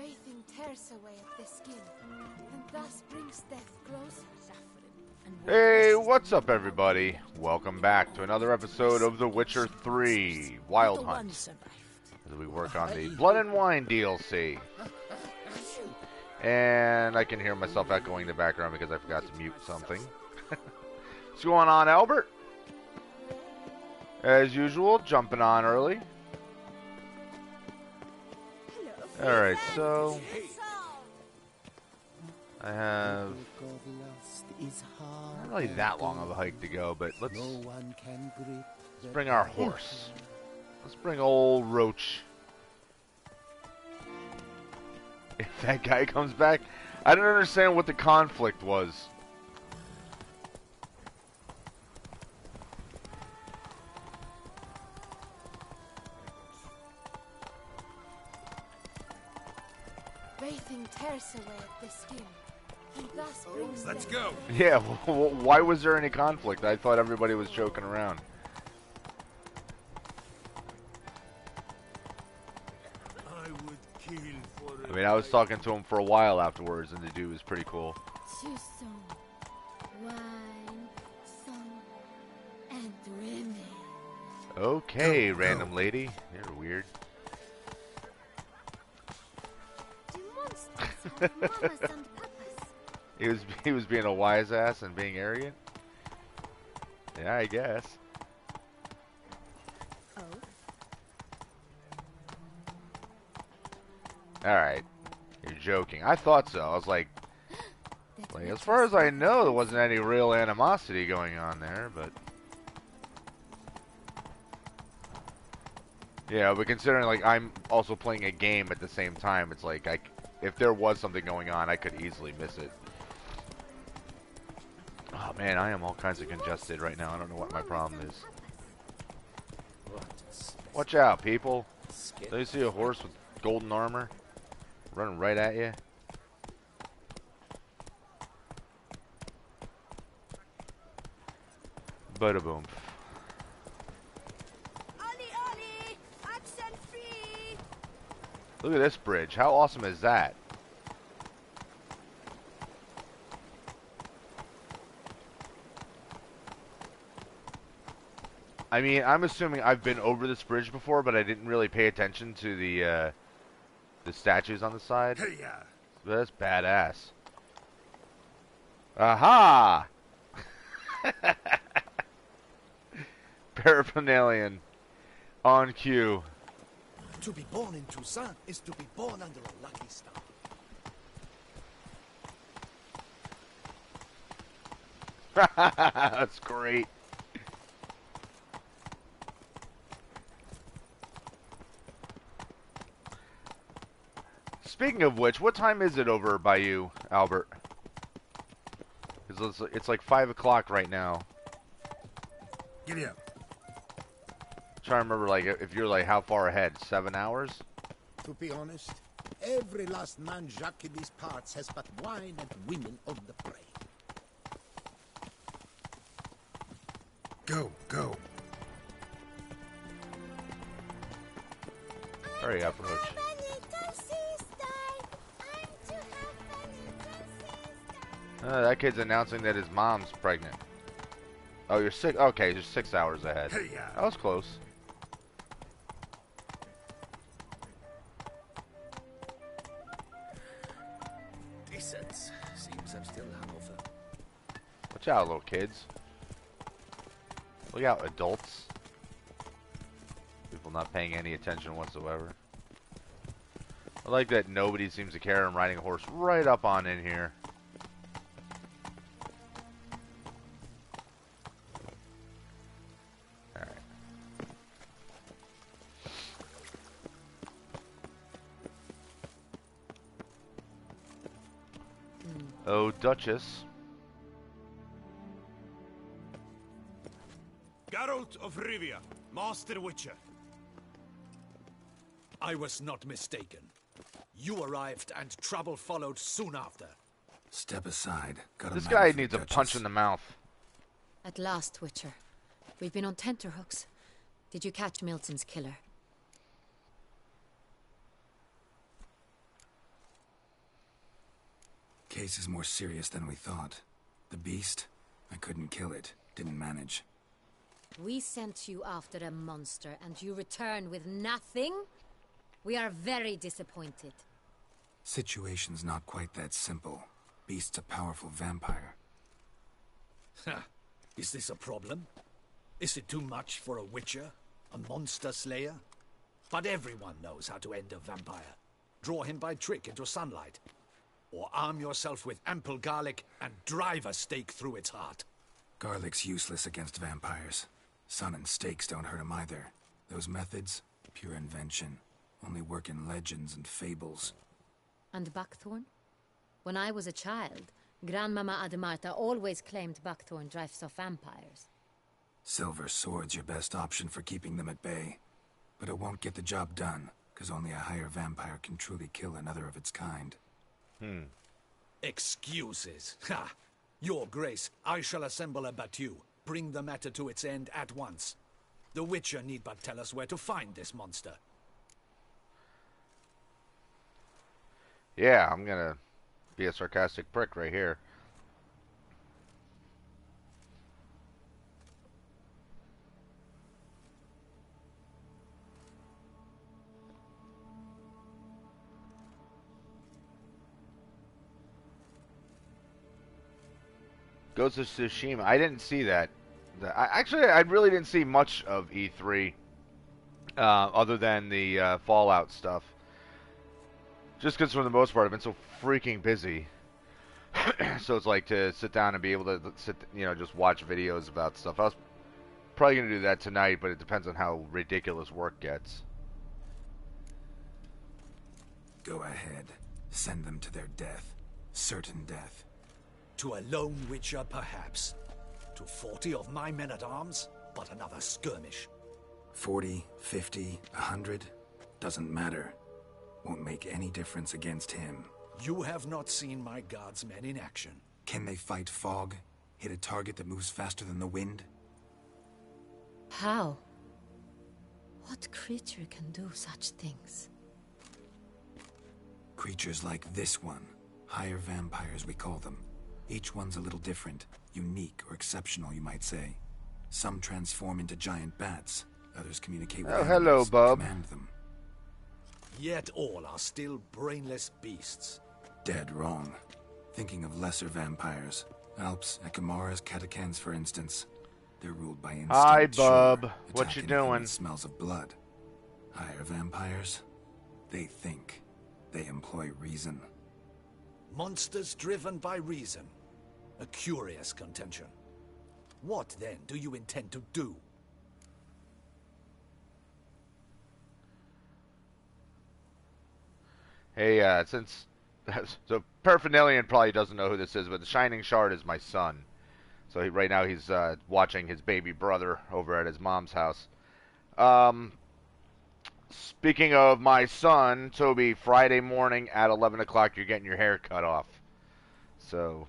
Bathing tears away at the skin, and thus brings death closer. Hey, what's up everybody? Welcome back to another episode of The Witcher 3 Wild Hunt, as we work on the Blood and Wine DLC. And I can hear myself echoing in the background because I forgot to mute something. What's going on, Albert? As usual, jumping on early. Alright, so I have not really that long of a hike to go, but let's bring our horse. Let's bring old Roach. If that guy comes back, I don't understand what the conflict was. Bathing tears away at the skin, and thus brings Let's death. go. Yeah, why was there any conflict? I thought everybody was joking around. I would kill for I mean, I was talking to him for a while afterwards, and the dude was pretty cool. To song, wine, song, and women. Okay, Go, go. random lady. You're weird. Do monsters have mamas and papas? He was being a wise ass and being arrogant. Yeah, I guess. Oh. Alright. You're joking. I thought so. I was like, as far as I know, there wasn't any real animosity going on there, but... Yeah, but considering, like, I'm also playing a game at the same time, it's like, if there was something going on, I could easily miss it. Oh, man, I am all kinds of congested right now. I don't know what my problem is. Watch out, people. Do you see a horse with golden armor running right at you? Bada boom. Look at this bridge. How awesome is that? I mean, I'm assuming I've been over this bridge before, but I didn't really pay attention to the statues on the side. Hey, yeah. But that's badass. Aha! Paraphernalian on cue. To be born in Toussaint is to be born under a lucky star. That's great. Speaking of which, what time is it over by you, Albert? Because it's like 5 o'clock right now. Giddy up. Trying to remember, like, if you're like how far ahead? 7 hours? To be honest, every last man Jacques in these parts has but wine and women on the brain. Go, go. Hurry up, Roach. That kid's announcing that his mom's pregnant. Oh, you're 6. Okay, you're 6 hours ahead. Hey, yeah. That was close. Decent. Seems I'm still hungover. Watch out, little kids. Look out, adults. People not paying any attention whatsoever. I like that nobody seems to care. I'm riding a horse right up on in here. Alright. Oh, Duchess. Geralt of Rivia, Master Witcher. I was not mistaken. You arrived and trouble followed soon after. Step aside. Got a This man guy for needs a Duchess. punch in the mouth. At last, Witcher. We've been on tenterhooks. Did you catch Milton's killer? Case is more serious than we thought. The beast, I couldn't kill it. Didn't manage. We sent you after a monster, and you return with nothing? We are very disappointed. Situation's not quite that simple. Beast's a powerful vampire. Ha! Is this a problem? Is it too much for a witcher? A monster slayer? But everyone knows how to end a vampire. Draw him by trick into sunlight. Or arm yourself with ample garlic and drive a stake through its heart. Garlic's useless against vampires. Sun and stakes don't hurt him either. Those methods, pure invention. Only work in legends and fables. And buckthorn? When I was a child, Grandmama Ademarta always claimed buckthorn drives off vampires. Silver sword's your best option for keeping them at bay. But it won't get the job done, because only a higher vampire can truly kill another of its kind. Excuses. Ha! Your Grace, I shall assemble a battue. Bring the matter to its end at once. The Witcher need but tell us where to find this monster. Yeah, I'm gonna be a sarcastic prick right here. Ghost of Tsushima. I didn't see that. Actually, I really didn't see much of E3 other than the Fallout stuff. Just because, for the most part, I've been so freaking busy. So it's like to sit down and be able to just watch videos about stuff. I was probably going to do that tonight, but it depends on how ridiculous work gets. Go ahead. Send them to their death. Certain death. To a lone Witcher, perhaps. To 40 of my men-at-arms, but another skirmish. 40, 50, 100, doesn't matter. Won't make any difference against him. You have not seen my guardsmen in action. Can they fight fog? Hit a target that moves faster than the wind? How? What creature can do such things? Creatures like this one. Higher vampires, we call them. Each one's a little different. Unique or exceptional, you might say. Some transform into giant bats. Others communicate with hello, animals and bub. command them. Yet all are still brainless beasts. Dead wrong. Thinking of lesser vampires. Alps, Ekamaras, Catacans, for instance. They're ruled by instinct. Hi, sure. bub. What Attack you anything doing? that smells of blood. Higher vampires? They think. They employ reason. Monsters driven by reason. A curious contention. What, then, do you intend to do? Hey, since... So, Paraphernalia probably doesn't know who this is, but the Shining Shard is my son. So, right now he's watching his baby brother over at his mom's house. Speaking of my son, Toby, Friday morning at 11 o'clock, you're getting your hair cut off. So,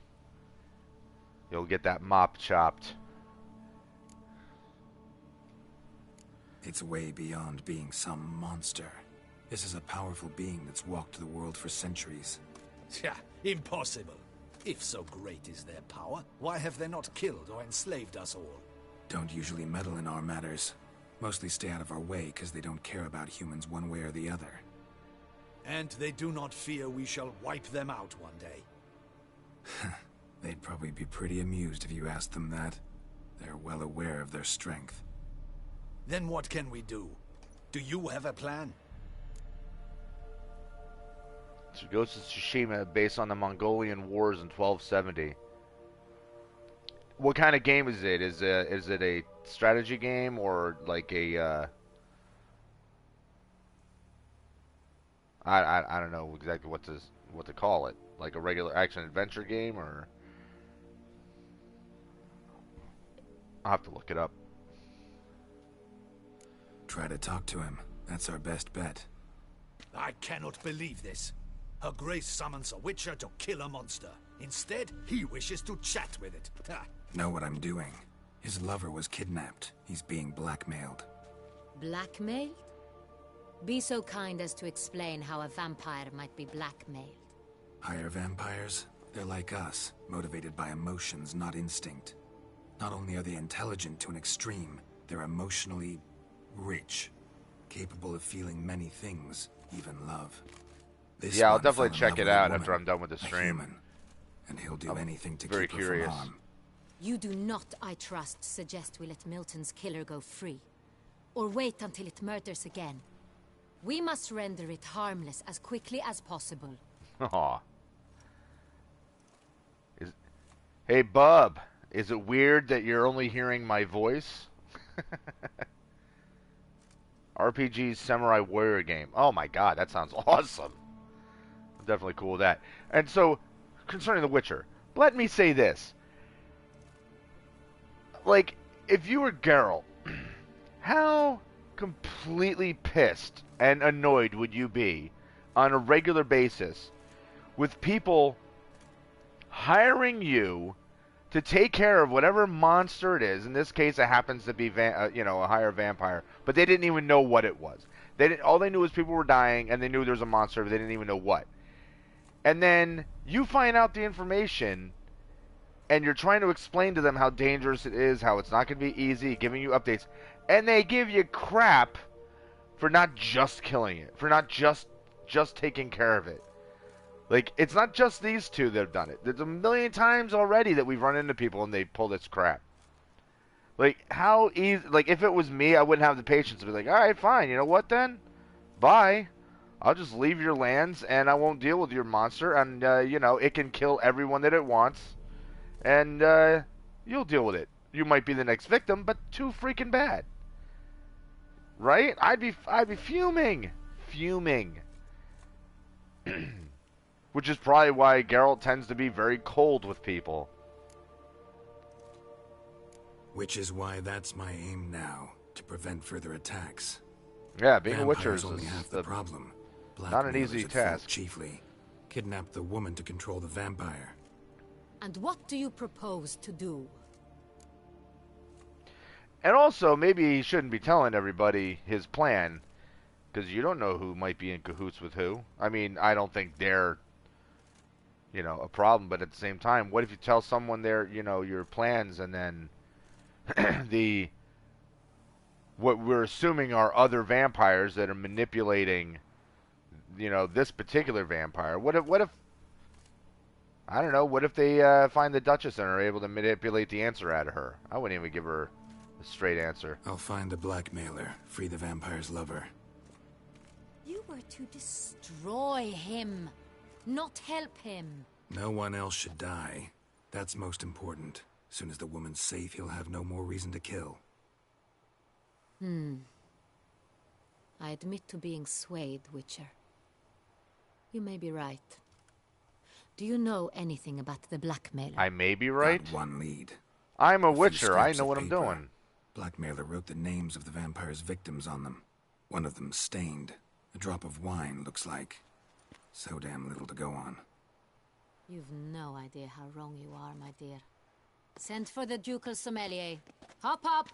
you'll get that mop chopped. It's way beyond being some monster. This is a powerful being that's walked the world for centuries. Yeah, impossible. If so great is their power, why have they not killed or enslaved us all? Don't usually meddle in our matters. Mostly stay out of our way because they don't care about humans one way or the other. And they do not fear we shall wipe them out one day. They'd probably be pretty amused if you asked them that. They're well aware of their strength. Then what can we do? Do you have a plan? So Ghost of Tsushima, based on the Mongolian Wars in 1270. What kind of game is it? Is it a strategy game or like a? I don't know exactly what to call it. Like a regular action adventure game, or I'll have to look it up. Try to talk to him. That's our best bet. I cannot believe this. Her Grace summons a Witcher to kill a monster. Instead, he wishes to chat with it. Ha. Know what I'm doing. His lover was kidnapped. He's being blackmailed. Blackmailed? Be so kind as to explain how a vampire might be blackmailed. Higher vampires? They're like us, motivated by emotions, not instinct. Not only are they intelligent to an extreme, they're emotionally rich, capable of feeling many things, even love. This Yeah, I'll one definitely fell in check love it with a out woman, after I'm done with the a stream. human, and he'll do anything to very keep her curious. from harm. You do not, I trust, suggest we let Milton's killer go free. Or wait until it murders again. We must render it harmless as quickly as possible. Aw. Hey, Bub, is it weird that you're only hearing my voice? RPG Samurai Warrior game. Oh my god, that sounds awesome. I'm definitely cool with that. And so, concerning The Witcher, let me say this. Like, if you were Geralt, how completely pissed and annoyed would you be on a regular basis with people hiring you to take care of whatever monster it is? In this case, it happens to be a higher vampire, but they didn't even know what it was. All they knew was people were dying, and they knew there was a monster, but they didn't even know what. And then you find out the information, and you're trying to explain to them how dangerous it is, how it's not going to be easy, giving you updates, and they give you crap for not just killing it, for not just taking care of it. Like, it's not just these two that have done it. There's a million times already that we've run into people and they pull this crap. Like, how easy... Like, if it was me, I wouldn't have the patience to be like, alright, fine, you know what then? Bye. I'll just leave your lands and I won't deal with your monster, and, it can kill everyone that it wants. And, you'll deal with it. You might be the next victim, but too freaking bad. Right? I'd be fuming. Fuming. Which is probably why Geralt tends to be very cold with people. Which is why that's my aim now, to prevent further attacks. Yeah, being a Witcher is only half the problem. Not an easy task. Chiefly, kidnap the woman to control the vampire. And what do you propose to do? And also, maybe he shouldn't be telling everybody his plan, because you don't know who might be in cahoots with who. I mean, I don't think they're, a problem, but at the same time, what if you tell someone your plans, and then what we're assuming are other vampires that are manipulating, this particular vampire? What if I don't know, what if they find the Duchess and are able to manipulate the answer out of her? I wouldn't even give her a straight answer. I'll find the blackmailer, free the vampire's lover. You were to destroy him, not help him. No one else should die. That's most important. As soon as the woman's safe, he'll have no more reason to kill. I admit to being swayed, Witcher. You may be right. Do you know anything about the blackmailer? I may be right. Got one lead. I'm a few Witcher. I scraps know of what I'm paper. doing. Blackmailer wrote the names of the vampire's victims on them. One of them stained. A drop of wine, looks like. So damn little to go on. You've no idea how wrong you are, my dear. Send for the ducal sommelier. Hop, hop!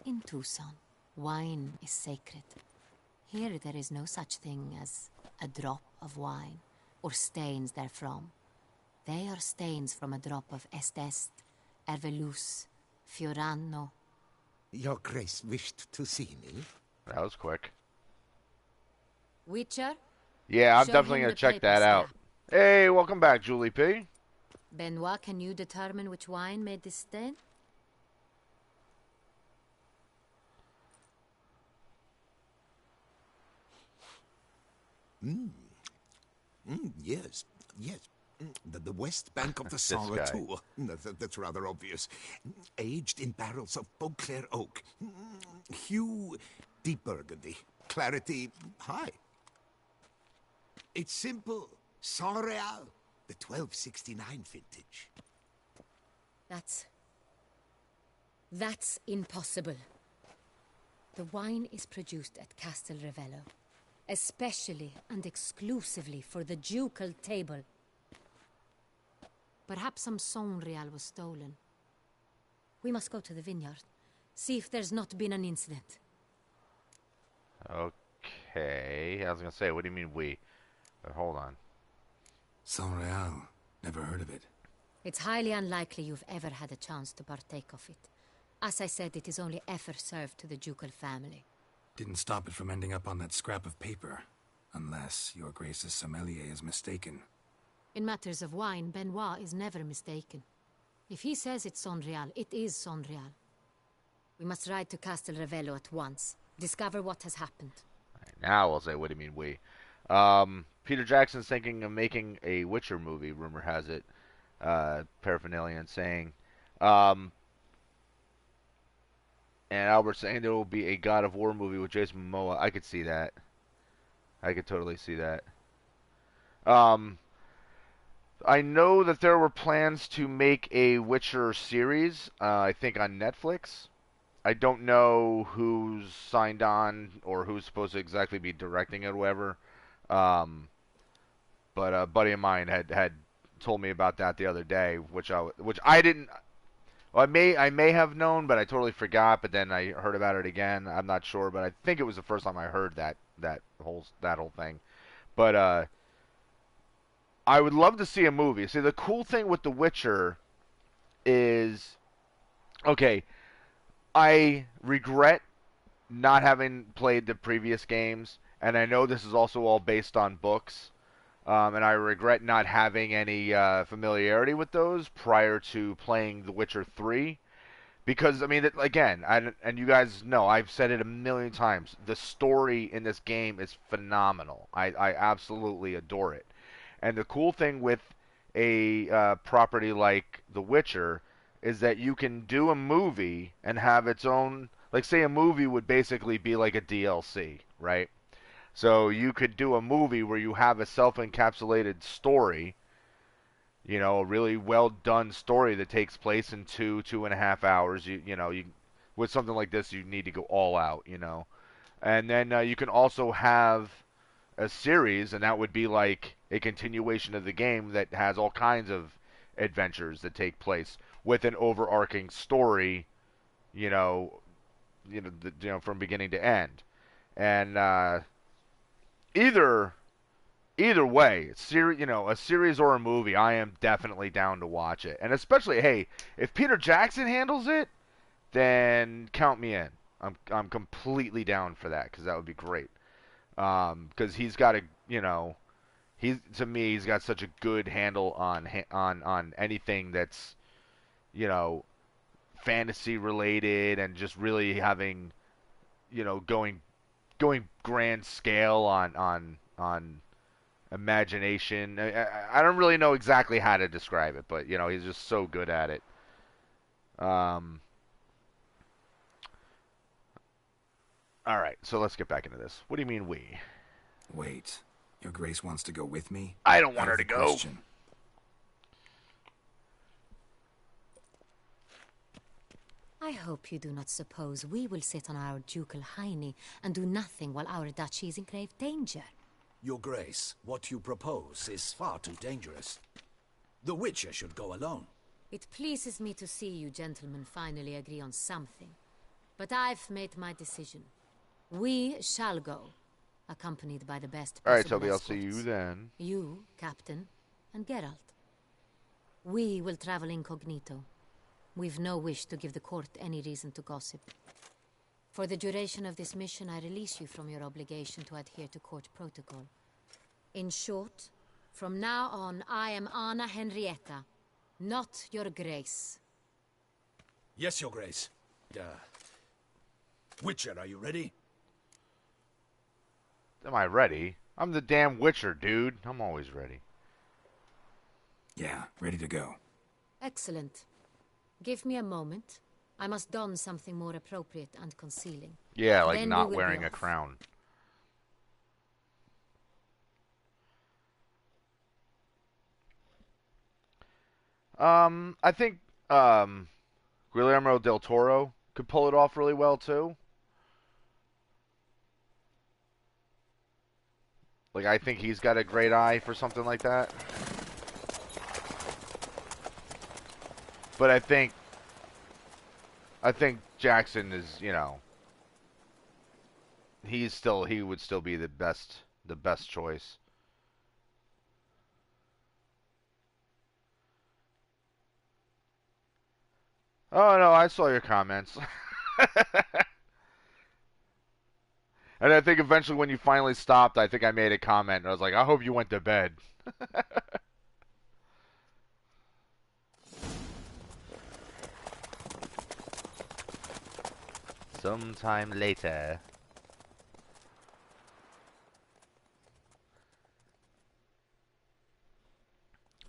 In Tucson, wine is sacred. Here there is no such thing as a drop of wine, or stains therefrom. They are stains from a drop of Est, Ervelus, Fiorano. Your Grace wished to see me? That was quick. Witcher? Yeah, I'm Show definitely him going the to check paper that out. scrap. Hey, welcome back, Julie P. Benoit, can you determine which wine made this stain? Yes, yes. The west bank of the This Saint guy. Retour. That's rather obvious. Aged in barrels of Beauclair oak. Hue, deep burgundy. Clarity, high. It's simple. Saint Real, the 1269 vintage. That's impossible. The wine is produced at Castel Ravello, especially and exclusively for the ducal table. Perhaps some Saint Real was stolen. We must go to the vineyard, see if there's not been an incident. Okay. I was going to say, what do you mean we? But hold on. San Real. Never heard of it. It's highly unlikely you've ever had a chance to partake of it. As I said, it is only ever served to the ducal family. Didn't stop it from ending up on that scrap of paper. Unless your Grace's sommelier is mistaken. In matters of wine, Benoit is never mistaken. If he says it's Sonreal, it is Sonreal. We must ride to Castel Ravello at once. Discover what has happened. Now I'll say, what do you mean we? Peter Jackson's thinking of making a Witcher movie, rumor has it. Paraphernalia and saying. And Albert saying there will be a God of War movie with Jason Momoa. I could see that. I could totally see that. I know that there were plans to make a Witcher series, I think on Netflix. I don't know who's signed on or who's supposed to exactly be directing it or whatever. But a buddy of mine had told me about that the other day, which I didn't. Well, I may have known, but I totally forgot. But then I heard about it again. I'm not sure, but I think it was the first time I heard that whole thing. But I would love to see a movie. See, the cool thing with The Witcher is, okay, I regret not having played the previous games, and I know this is also all based on books, and I regret not having any familiarity with those prior to playing The Witcher 3. Because, I mean, again, and you guys know, I've said it a million times, the story in this game is phenomenal. I absolutely adore it. And the cool thing with a property like The Witcher is that you can do a movie and have its own, like, say a movie would basically be like a DLC, right? So you could do a movie where you have a self-encapsulated story, you know, a really well done story that takes place in 2.5 hours. You with something like this, you need to go all out, you know. And then you can also have a series, and that would be like a continuation of the game that has all kinds of adventures that take place with an overarching story, from beginning to end. And either way, a series or a movie, I am definitely down to watch it. And especially, hey, if Peter Jackson handles it, then count me in. I'm completely down for that because that would be great. Because he's got he's got such a good handle on anything that's, fantasy related and just really having, going grand scale on imagination. I don't really know exactly how to describe it, but he's just so good at it. All right, so let's get back into this. What do you mean we? Wait, your Grace wants to go with me? I don't want her to go. Question. I hope you do not suppose we will sit on our ducal hiney and do nothing while our duchy is in grave danger. Your Grace, what you propose is far too dangerous. The Witcher should go alone. It pleases me to see you gentlemen finally agree on something. But I've made my decision. We shall go, accompanied by the best possible Alright, Toby, I'll see you escorts. then. You, Captain, and Geralt. We will travel incognito. We've no wish to give the court any reason to gossip. For the duration of this mission, I release you from your obligation to adhere to court protocol. In short, from now on, I am Anna Henrietta, not your Grace. Yes, Your Grace. Witcher, are you ready? Am I ready? I'm the damn Witcher, dude. I'm always ready. Yeah, ready to go. Excellent. Give me a moment. I must don something more appropriate and concealing. Yeah, like Then not we will be wearing a off. crown. I think Guillermo del Toro could pull it off really well too. Like, I think he's got a great eye for something like that. But I think Jackson is, he would still be the best choice. Oh no, I saw your comments. And I think eventually when you finally stopped, I think I made a comment and I was like, I hope you went to bed. Sometime later.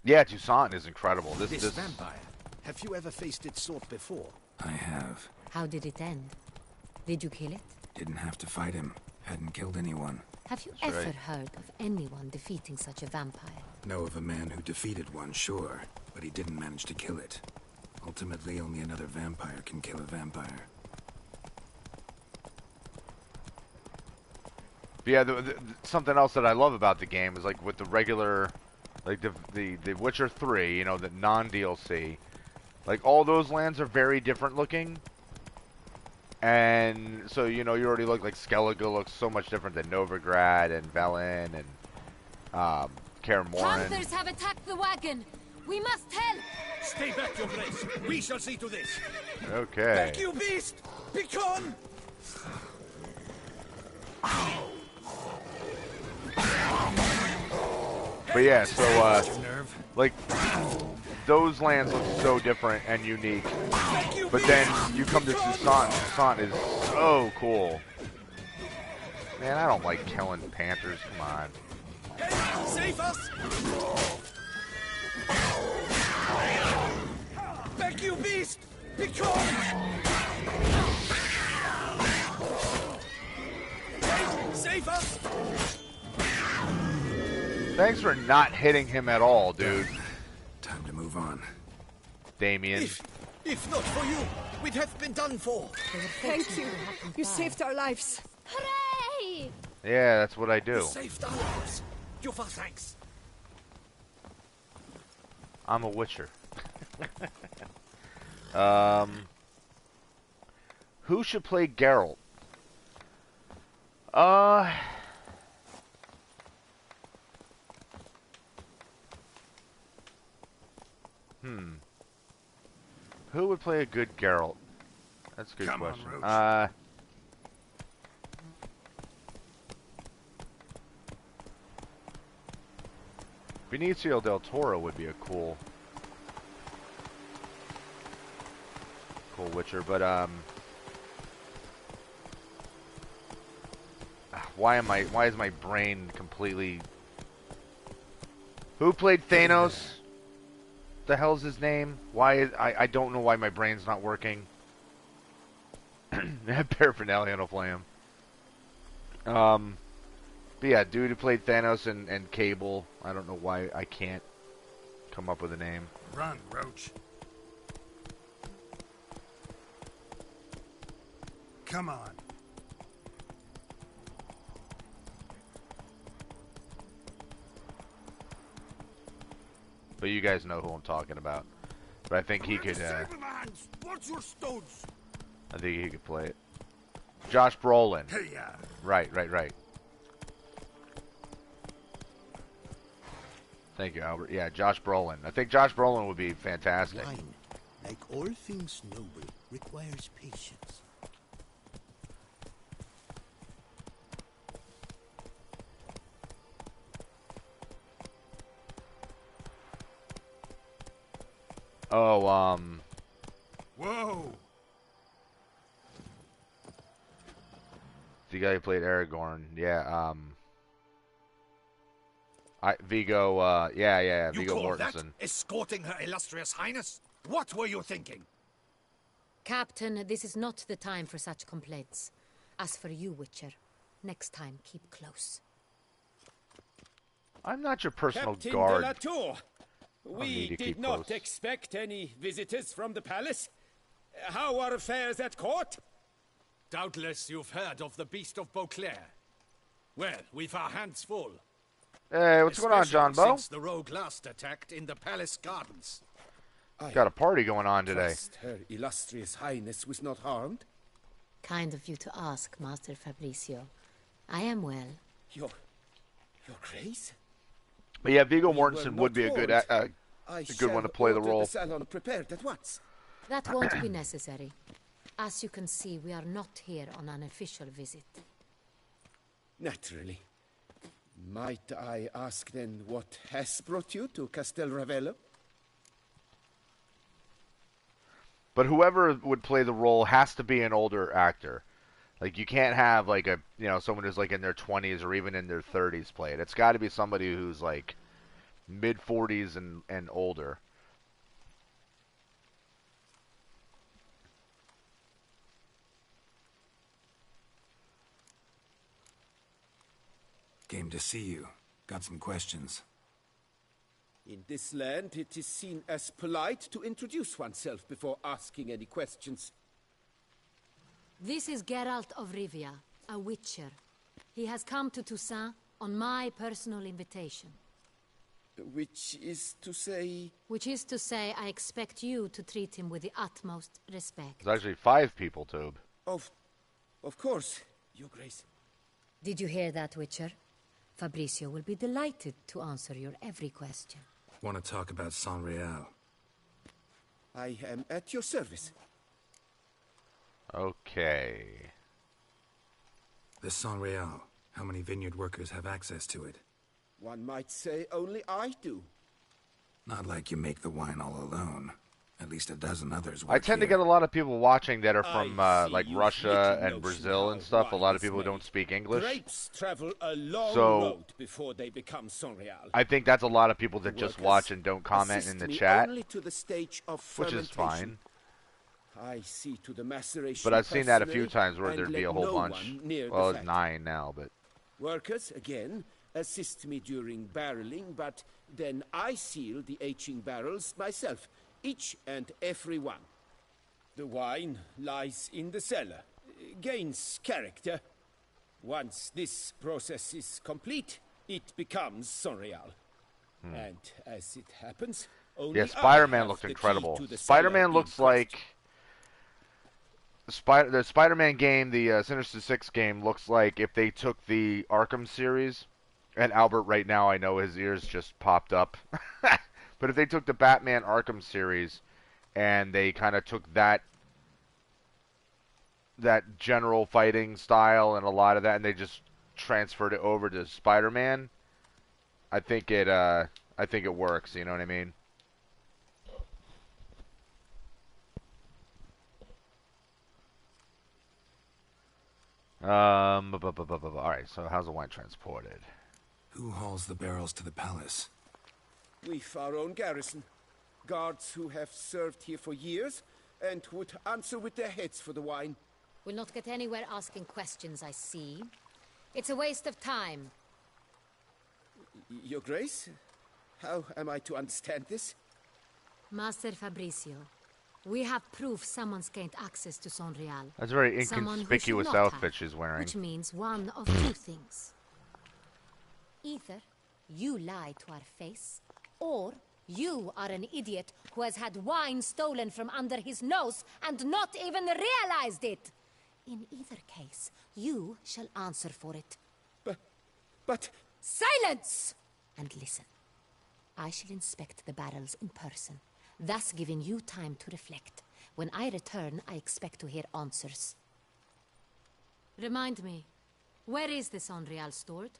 Yeah, Toussaint is incredible. This vampire. Have you ever faced its sort before? I have. How did it end? Did you kill it? Didn't have to fight him. Hadn't killed anyone. Have you That's ever right. heard of anyone defeating such a vampire? Know of a man who defeated one, sure, but he didn't manage to kill it. Ultimately, only another vampire can kill a vampire. But yeah, something else that I love about the game is like with the regular, like the Witcher 3, you know, the non-DLC, like all those lands are very different looking. And so, you know, you already look like Skellige looks so much different than Novigrad and Velen and Kaer Morhen. Panthers have attacked the wagon. We must help. Stay back, your grace. We shall see to this. Okay. Back, you beast! Begone! But yeah, so like those lands look so different and unique. But then you come to Toussaint, and Toussaint is so cool. Man, I don't like killing panthers. Come on. Save us! Back, you beast! Begone! Save us! Thanks for not hitting him at all, dude. Time to move on. Damien. If not for you, we'd have been done for. Thank you. You saved our lives. Hooray! Yeah, that's what I do. You saved our lives. Your thanks. I'm a Witcher. Who should play Geralt? Who would play a good Geralt? That's a good Come on, question. Roach. Benicio del Toro would be a cool Witcher, but why is my brain completely... Who played Thanos? The hell's his name? I don't know why my brain's not working. Paraphernalia on a flame. But yeah, dude who played Thanos and Cable. I don't know why I can't come up with a name. Run, Roach. Come on. But you guys know who I'm talking about. But I think he could. What's your stones? I think he could play it. Josh Brolin. Hey, yeah. Right. Thank you, Albert. Yeah, Josh Brolin. I think Josh Brolin would be fantastic. Wine, like all things noble, requires patience. Oh, Whoa. the guy who played Aragorn. Yeah, Viggo, yeah, You Viggo call that Mortensen. escorting her illustrious highness? What were you thinking? Captain, this is not the time for such complaints. As for you, Witcher, next time keep close. I'm not your personal Captain guard. de la Tour, need we to did keep not close. expect any visitors from the palace. How are affairs at court? Doubtless you've heard of the Beast of Beauclair. Well, we've our hands full. Hey, what's going on, John Bo? Since the rogue last attacked in the palace gardens. Got a party going on today. Trust Her illustrious highness was not harmed. Kind of you to ask, Master Fabricio. I am well. Your grace? But yeah, Viggo We were Mortensen not would be a good warned. I good one to play the shall role. order the salon prepared at once. That won't be necessary. As you can see, we are not here on an official visit. Naturally. Might I ask then what has brought you to Castel Ravello? But whoever would play the role has to be an older actor. Like, you can't have, like, someone who's, like, in their 20s or even in their 30s play it. It's got to be somebody who's, like, mid-40s and older. Came to see you. Got some questions. In this land, it is seen as polite to introduce oneself before asking any questions. This is Geralt of Rivia, a witcher. He has come to Toussaint on my personal invitation. Which is to say... Which is to say, I expect you to treat him with the utmost respect. There's actually 5 people, Tobe. Of course, Your Grace. Did you hear that, Witcher? Fabricio will be delighted to answer your every question. Want to talk about Saint-Réal? I am at your service. Okay. The Saint-Réal. How many vineyard workers have access to it? One might say only I do. Not like you make the wine all alone. At least a dozen others work I tend to here. get a lot of people watching that are from like you've Russia little and Brazil notion and how stuff. A wine lot of is people who made. don't speak English. Grapes travel a long So- road before they become Saint-Réal. I think that's a lot of people that just Workers watch and don't comment assist in the me chat, only to the stage of which is fermentation. fine. I see to the maceration But I've seen that a few personally, times where and there'd be a let whole no bunch. one near Well, the it's factory. 9 now, but Workers, again, assist me during barreling, but then I seal the aging barrels myself, each and every one. The wine lies in the cellar, gains character. Once this process is complete, it becomes Saint-Réal. And as it happens, only yeah, I Spider-Man have looked the key incredible. to the Spider-Man cellar looks in question. like the Spider-Man game, the Sinister Six game, looks like if they took the Arkham series, and Albert right now, I know his ears just popped up, but if they took the Batman Arkham series and they kind of took that general fighting style and a lot of that, and they just transferred it over to Spider-Man, I think it works. You know what I mean? Alright, so how's the wine transported? Who hauls the barrels to the palace? We've our own garrison. Guards who have served here for years and would answer with their heads for the wine. We'll not get anywhere asking questions, I see. It's a waste of time. Your Grace? How am I to understand this? Master Fabricio, we have proof someone's gained access to Saint-Réal. That's a very Someone who inconspicuous should not outfit have, she's wearing. Which means one of two things. Either you lie to our face, or you are an idiot who has had wine stolen from under his nose and not even realized it. In either case, you shall answer for it. But... Silence! And listen. I shall inspect the barrels in person, thus giving you time to reflect. When I return, I expect to hear answers. Remind me, where is the Saint-Réal stored?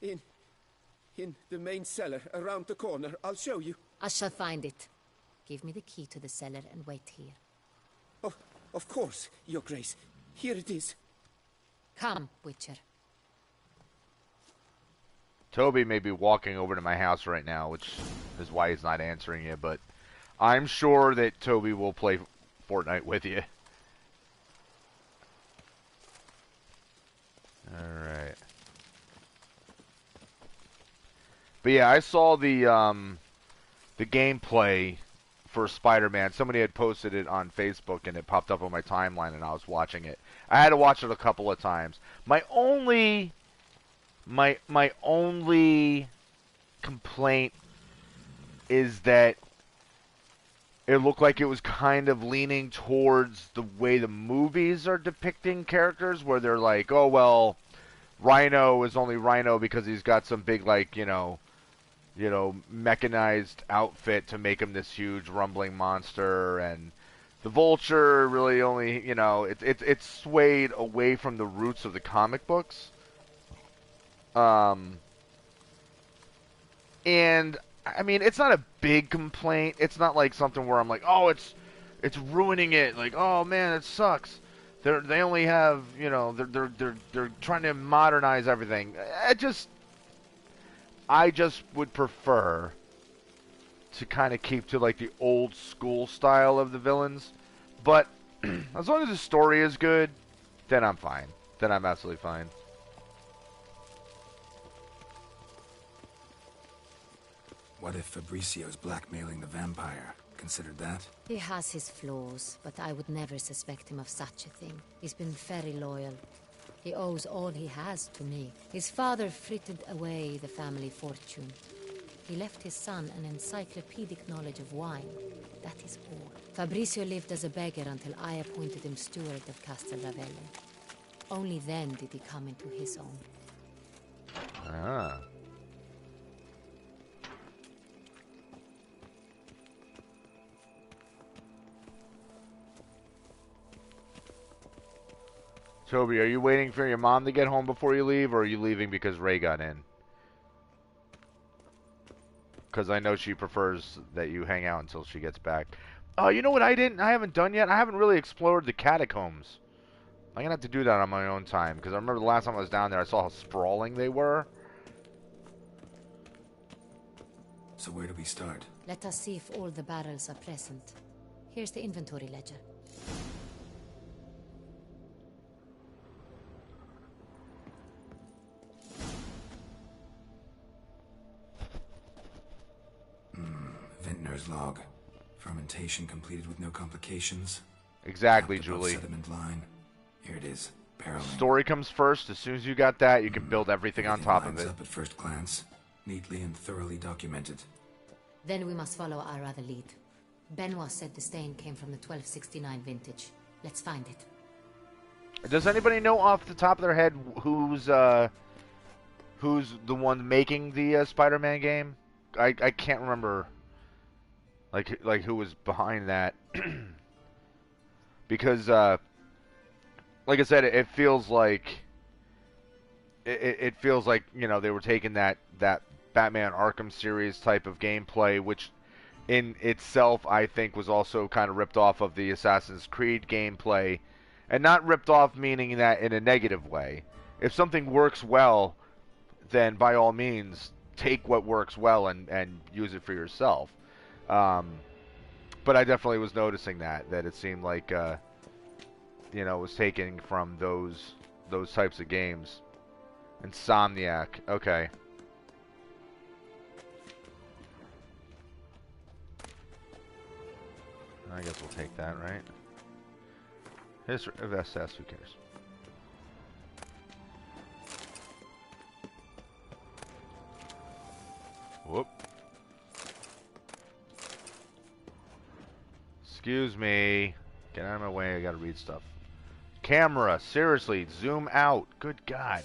In the main cellar, around the corner. I'll show you. I shall find it. Give me the key to the cellar and wait here. Oh, of course, Your Grace. Here it is. Come, Witcher. Toby may be walking over to my house right now, which is why he's not answering you, but I'm sure that Toby will play Fortnite with you. Alright. But yeah, I saw the gameplay for Spider-Man. Somebody had posted it on Facebook and it popped up on my timeline and I was watching it. I had to watch it a couple of times. My only complaint is that it looked like it was kind of leaning towards the way the movies are depicting characters, where they're like, oh, well, Rhino is only Rhino because he's got some big, like, you know, you know, mechanized outfit to make him this huge rumbling monster, and the Vulture really only, you know, it's swayed away from the roots of the comic books. And I mean, it's not a big complaint. It's not like something where I'm like, oh, it's ruining it. Like, oh man, it sucks. They only have, you know, they're trying to modernize everything. I just would prefer to kind of keep to like the old school style of the villains. But as long as the story is good, then I'm fine. Then I'm absolutely fine. What if Fabricio's blackmailing the vampire? Considered that? He has his flaws, but I would never suspect him of such a thing. He's been very loyal. He owes all he has to me. His father frittered away the family fortune. He left his son an encyclopedic knowledge of wine. That is all. Fabricio lived as a beggar until I appointed him steward of Castel Ravello. Only then did he come into his own. Ah. Toby, are you waiting for your mom to get home before you leave, or are you leaving because Ray got in? Because I know she prefers that you hang out until she gets back. Oh, you know what I haven't done yet? I haven't really explored the catacombs. I'm going to have to do that on my own time, because I remember the last time I was down there, I saw how sprawling they were. So where do we start? Let us see if all the barrels are present. Here's the inventory ledger. Vintner's log. Fermentation completed with no complications. Exactly, Capped above Julie. Sediment line. Here it is. Barreling. Story comes first. As soon as you got that, you can build everything on top of lines it. Up at first glance. Neatly and thoroughly documented. Then we must follow our other lead. Benoit said the stain came from the 1269 vintage. Let's find it. Does anybody know off the top of their head who's the one making the Spider-Man game? I can't remember. Like who was behind that? Because like I said, it feels like it feels like, you know, they were taking that Batman Arkham series type of gameplay, which in itself I think was also kind of ripped off of the Assassin's Creed gameplay, and not ripped off meaning that in a negative way. If something works well, then by all means take what works well and use it for yourself. But I definitely was noticing that it seemed like you know, it was taken from those types of games. Insomniac, okay. I guess we'll take that, right? History of SS, who cares? Whoop. Excuse me. Get out of my way, I gotta read stuff. Camera, seriously, zoom out. Good God.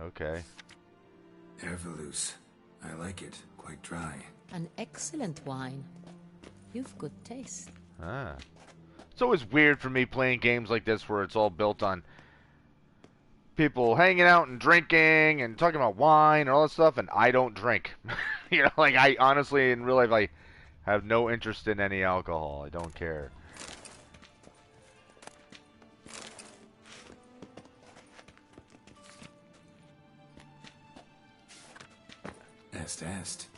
Okay. Ervelus. I like it. Quite dry. An excellent wine. You've good taste. Ah. It's always weird for me playing games like this where it's all built on people hanging out and drinking and talking about wine and all that stuff, and I don't drink. You know, like, I honestly, in real life, I have no interest in any alcohol. I don't care. Est.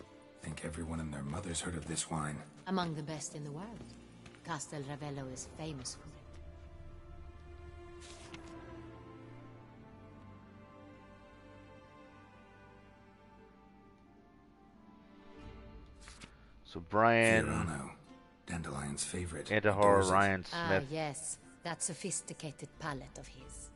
Think everyone and their mother's heard of this wine. Among the best in the world. Castel Ravello is famous for it. So Brian... Fiorano, Dandelion's favorite. Antihor adores it. Ryan Smith. Ah, yes. That sophisticated palate of his.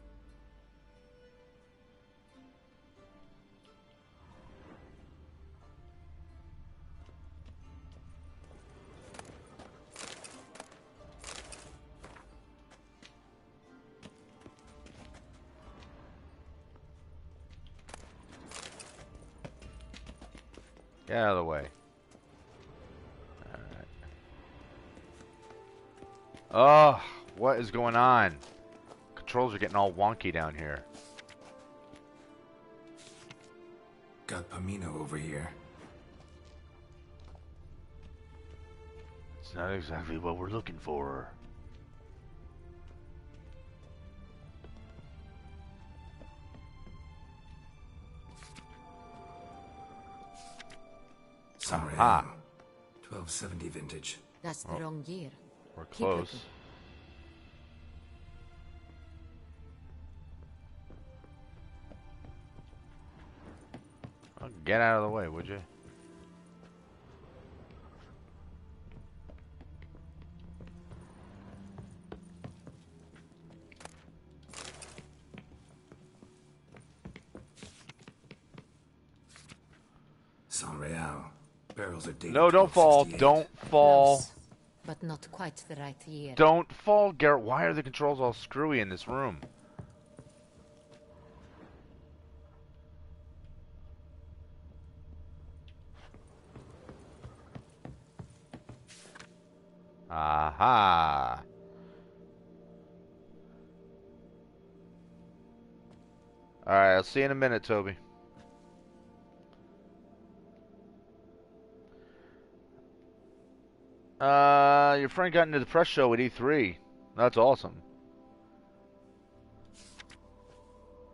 Get out of the way. Alright. Oh, what is going on? Controls are getting all wonky down here. Got Pamino over here. It's not exactly what we're looking for. Aha. 1270 vintage. That's the wrong year. We're close. Oh, get out of the way, would you? Real. Barrels are dated. No, don't fall. Don't fall. Close, but not quite the right year. Don't fall, Garrett. Why are the controls all screwy in this room? Aha. Alright, I'll see you in a minute, Toby. Your friend got into the press show at E3. That's awesome.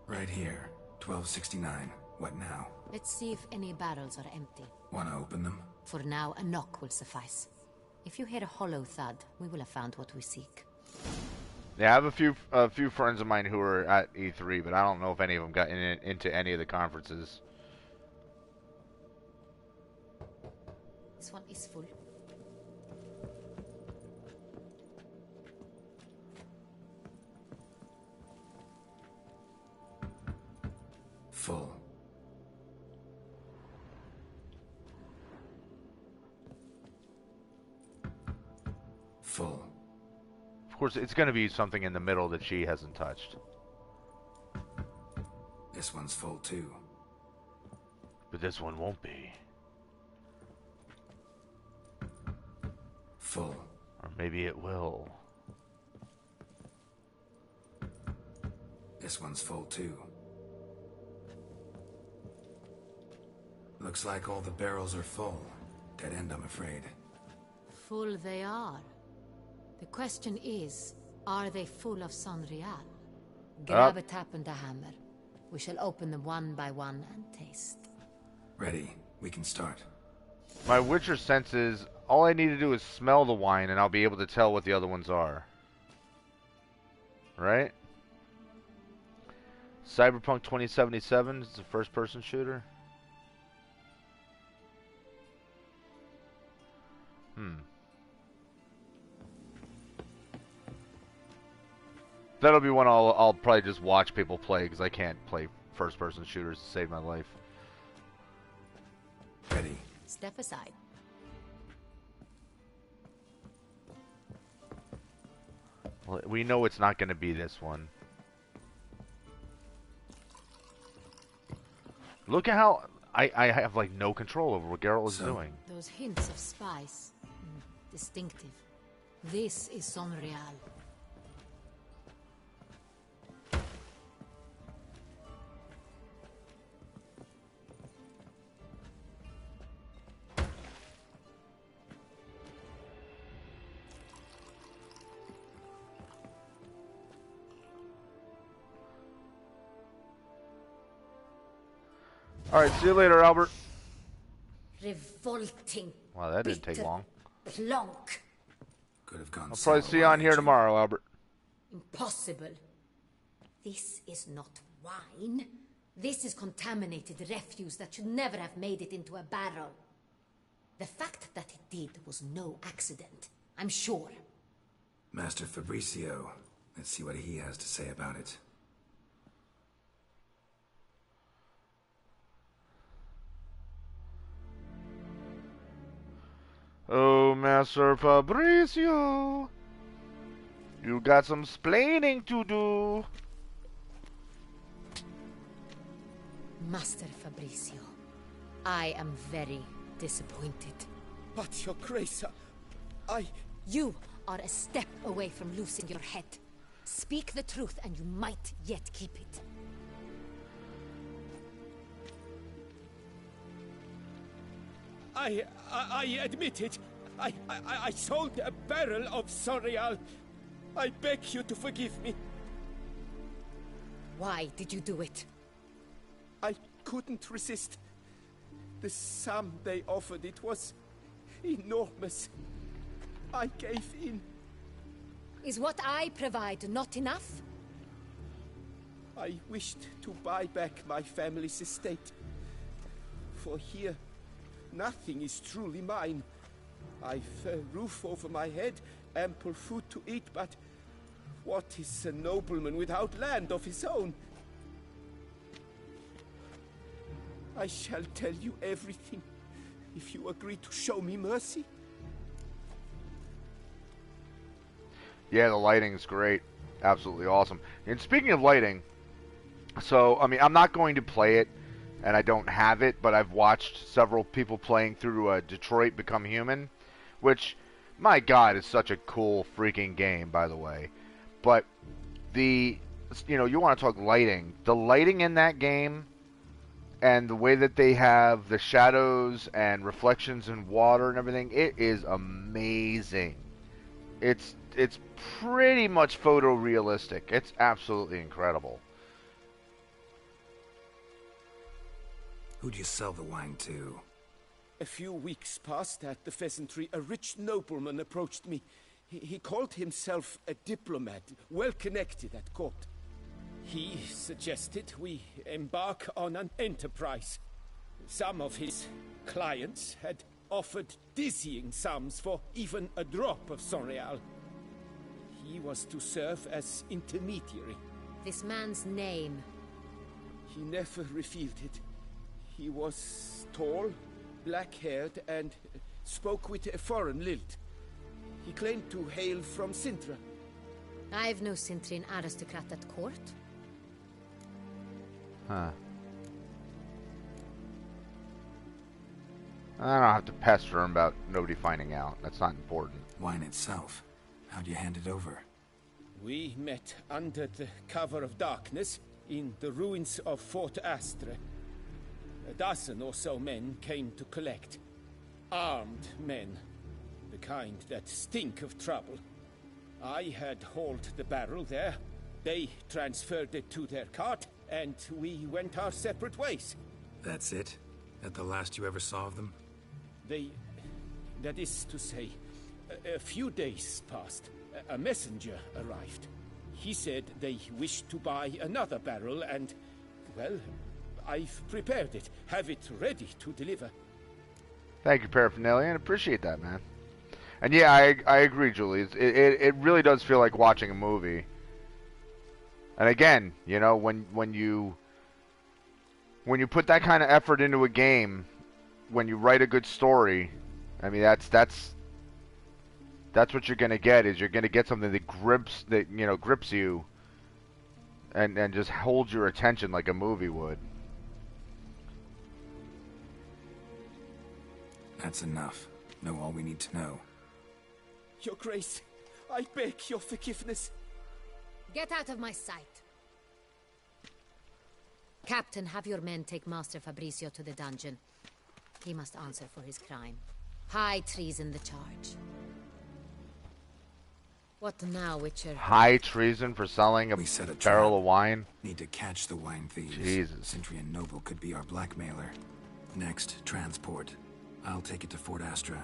Right here. 1269. What now? Let's see if any barrels are empty. Wanna open them? For now, a knock will suffice. If you hear a hollow thud, we will have found what we seek. Yeah, I have a few friends of mine who are at E3, but I don't know if any of them got into any of the conferences. This one is full. Full. Full. Of course, it's going to be something in the middle that she hasn't touched. This one's full too. But this one won't be. Full. Or maybe it will. This one's full too. Looks like all the barrels are full. Dead end, I'm afraid. Full they are. The question is, are they full of San Real? Grab a tap and a hammer. We shall open them one by one and taste. Ready. We can start. My Witcher senses, all I need to do is smell the wine and I'll be able to tell what the other ones are. Right? Cyberpunk 2077 is a first-person shooter. That'll be one I'll probably just watch people play because I can't play first-person shooters to save my life. Ready. Step aside. Well, we know it's not going to be this one. Look at how I have like no control over what Geralt is doing. Those hints of spice. Distinctive. This is San Real. Alright, see you later, Albert. Revolting. Wow, that didn't take long. Plonk. Could have gone. I'll probably see you on here tomorrow, Albert. Impossible. This is not wine. This is contaminated refuse that should never have made it into a barrel. The fact that it did was no accident, I'm sure. Master Fabricio. Let's see what he has to say about it. Oh, Master Fabricio. You got some splaining to do. Master Fabricio, I am very, disappointed. But your grace, I... You are a step away from losing your head. Speak the truth and you might yet keep it. I admit it. I sold a barrel of Sorial. I beg you to forgive me. Why did you do it? I couldn't resist. The sum they offered, it was enormous. I gave in. Is what I provide not enough? I wished to buy back my family's estate. For here, nothing is truly mine. I've a roof over my head, ample food to eat, but what is a nobleman without land of his own? I shall tell you everything, if you agree to show me mercy. Yeah, the lighting's great. Absolutely awesome. And speaking of lighting, so, I mean, I'm not going to play it, and I don't have it, but I've watched several people playing through Detroit Become Human, which, my God, is such a cool freaking game, by the way. But you want to talk lighting. The lighting in that game and the way that they have the shadows and reflections in water and everything, it is amazing. It's pretty much photorealistic. It's absolutely incredible. Who'd you sell the wine to? A few weeks past at the pheasantry, a rich nobleman approached me. He called himself a diplomat, well connected at court. He suggested we embark on an enterprise. Some of his clients had offered dizzying sums for even a drop of Sonreal. He was to serve as intermediary. This man's name? He never revealed it. He was tall, black-haired, and spoke with a foreign lilt. He claimed to hail from Sintra. I've no Sintrian aristocrat at court. Huh. I don't have to pester him about nobody finding out. That's not important. Wine itself. How'd you hand it over? We met under the cover of darkness in the ruins of Fort Astre. A dozen or so men came to collect. Armed men. The kind that stink of trouble. I had hauled the barrel there. They transferred it to their cart, and we went our separate ways. That's it? That the last you ever saw of them? That is to say, a few days passed. A messenger arrived. He said they wished to buy another barrel and, well, I've prepared it. Have it ready to deliver. Thank you, Paraphernalia, and appreciate that, man. And yeah, I agree, Julie. It really does feel like watching a movie. And again, you know, when you put that kind of effort into a game, when you write a good story, I mean that's what you're gonna get. Is you're gonna get something that grips you, and just holds your attention like a movie would. That's enough. Know all we need to know. Your Grace, I beg your forgiveness. Get out of my sight. Captain, have your men take Master Fabrizio to the dungeon. He must answer for his crime. High treason the charge. What now, Witcher? High treason for selling a barrel of wine? Need to catch the wine thieves. Jesus. Sintrian Noble could be our blackmailer. Next, transport. I'll take it to Fort Astra.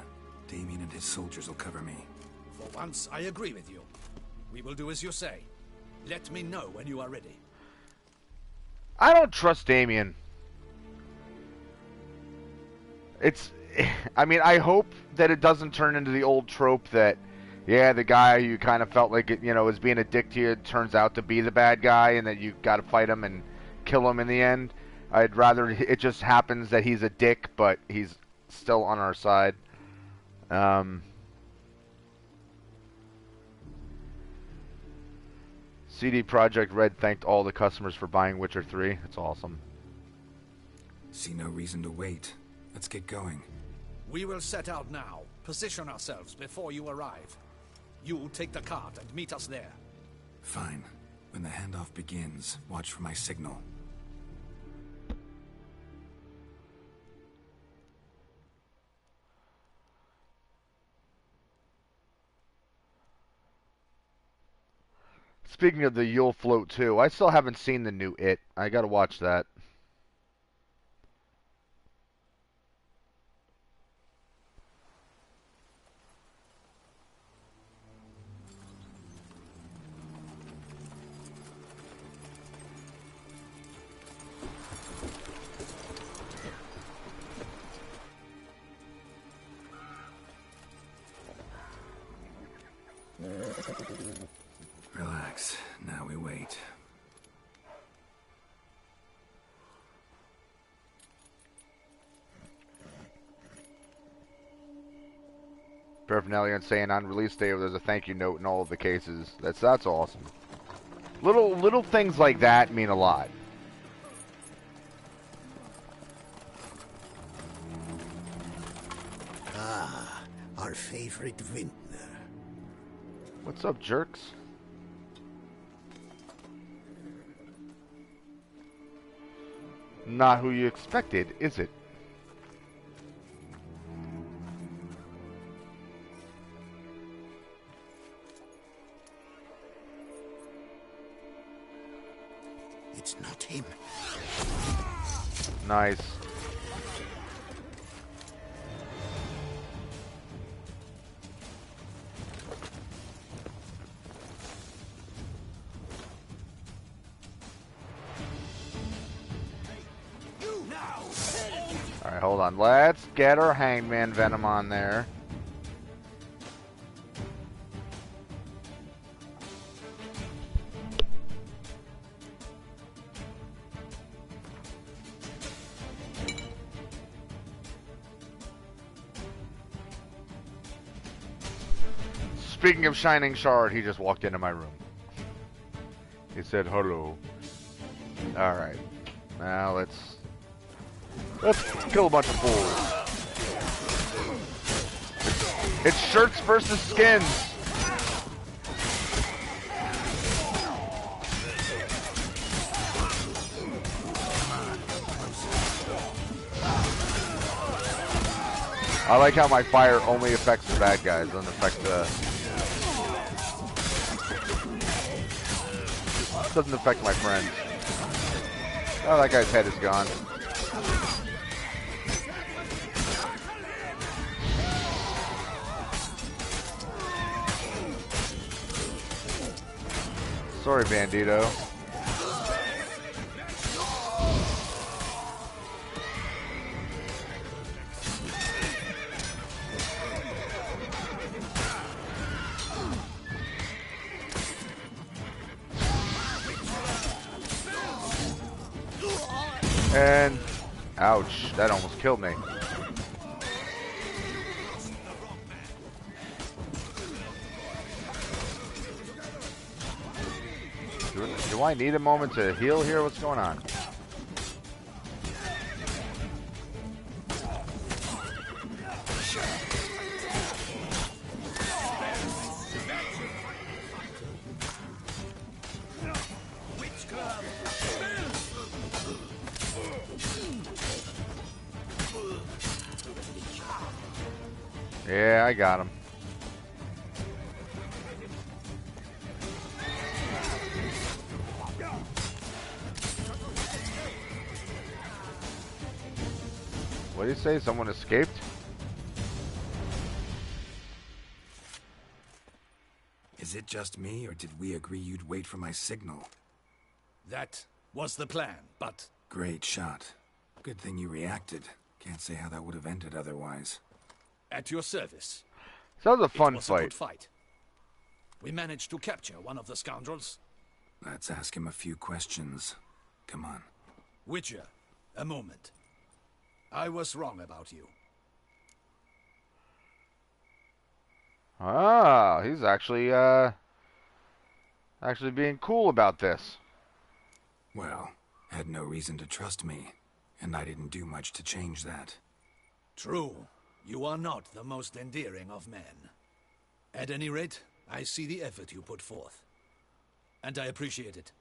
Damien and his soldiers will cover me. For once, I agree with you. We will do as you say. Let me know when you are ready. I don't trust Damien. I mean, I hope that it doesn't turn into the old trope that, yeah, the guy you kind of felt like, is being a dick to you turns out to be the bad guy and that you got to fight him and kill him in the end. I'd rather it just happens that he's a dick, but he's still on our side. CD Projekt Red thanked all the customers for buying Witcher 3. That's awesome. See no reason to wait. Let's get going. We will set out now. Position ourselves before you arrive. You take the cart and meet us there. Fine. When the handoff begins, watch for my signal. Speaking of the Yule Float 2, I still haven't seen the new It. I gotta watch that. Relax. Now we wait. Paraphernalia saying on release day there's a thank you note in all of the cases. That's awesome. Little things like that mean a lot. Ah, our favorite vintner. What's up, jerks? Not who you expected, is it? It's not him. Nice. Alright, hold on. Let's get our Hangman Venom on there. Speaking of Shining Shard, he just walked into my room. He said hello. Alright. Now let's kill a bunch of fools. It's shirts versus skins. I like how my fire only affects the bad guys, doesn't affect doesn't affect my friends. Oh, that guy's head is gone. Sorry, Bandito. And ouch, that almost killed me. Do I need a moment to heal here? What's going on? Yeah, I got him. What did he say? Someone escaped? Is it just me, or did we agree you'd wait for my signal? That was the plan, but... Great shot. Good thing you reacted. Can't say how that would have ended otherwise. At your service. So that was a fun It was fight. a good fight. We managed to capture one of the scoundrels. Let's ask him a few questions. Come on. Witcher, a moment. I was wrong about you. Ah, he's actually being cool about this. Well, had no reason to trust me, and I didn't do much to change that. True. You are not the most endearing of men. At any rate, I see the effort you put forth. And I appreciate it.